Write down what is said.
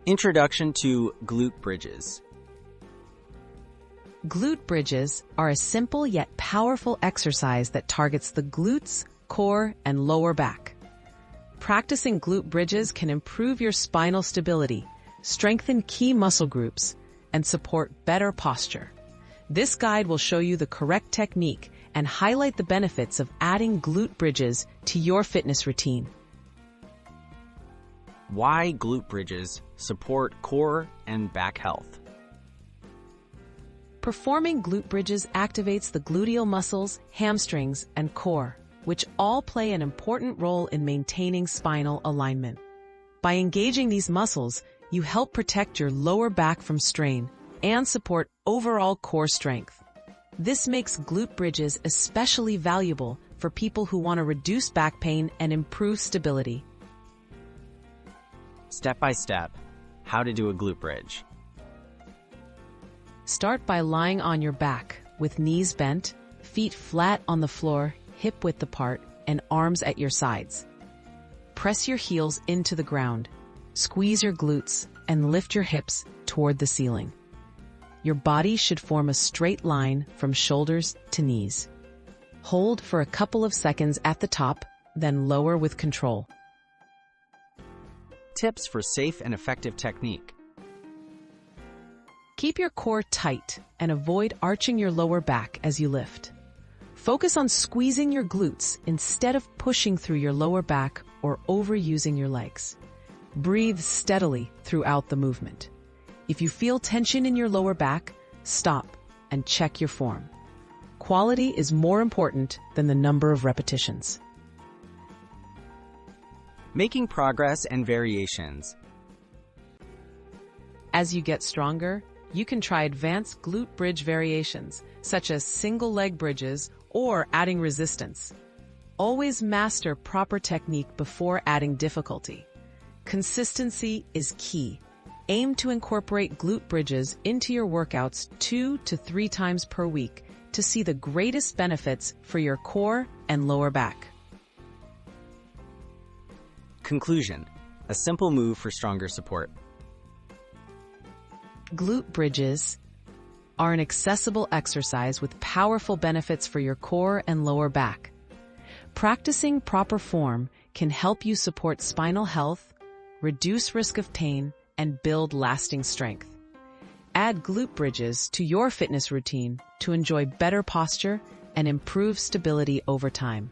Introduction to glute bridges. Glute bridges are a simple yet powerful exercise that targets the glutes, core, and lower back. Practicing glute bridges can improve your spinal stability, strengthen key muscle groups, and support better posture. This guide will show you the correct technique and highlight the benefits of adding glute bridges to your fitness routine. Why glute bridges support core and back health. Performing glute bridges activates the gluteal muscles, hamstrings, and core, which all play an important role in maintaining spinal alignment. By engaging these muscles, you help protect your lower back from strain and support overall core strength. This makes glute bridges especially valuable for people who want to reduce back pain and improve stability. Step by step, how to do a glute bridge. Start by lying on your back with knees bent, feet flat on the floor, hip width apart, and arms at your sides. Press your heels into the ground, squeeze your glutes, and lift your hips toward the ceiling. Your body should form a straight line from shoulders to knees. Hold for a couple of seconds at the top, then lower with control. Tips for safe and effective technique. Keep your core tight and avoid arching your lower back as you lift. Focus on squeezing your glutes instead of pushing through your lower back or overusing your legs. Breathe steadily throughout the movement. If you feel tension in your lower back, stop and check your form. Quality is more important than the number of repetitions. Making progress and variations. As you get stronger, you can try advanced glute bridge variations, such as single leg bridges or adding resistance. Always master proper technique before adding difficulty. Consistency is key. Aim to incorporate glute bridges into your workouts 2 to 3 times per week to see the greatest benefits for your core and lower back. Conclusion: a simple move for stronger support. Glute bridges are an accessible exercise with powerful benefits for your core and lower back. Practicing proper form can help you support spinal health, reduce risk of pain, and build lasting strength. Add glute bridges to your fitness routine to enjoy better posture and improve stability over time.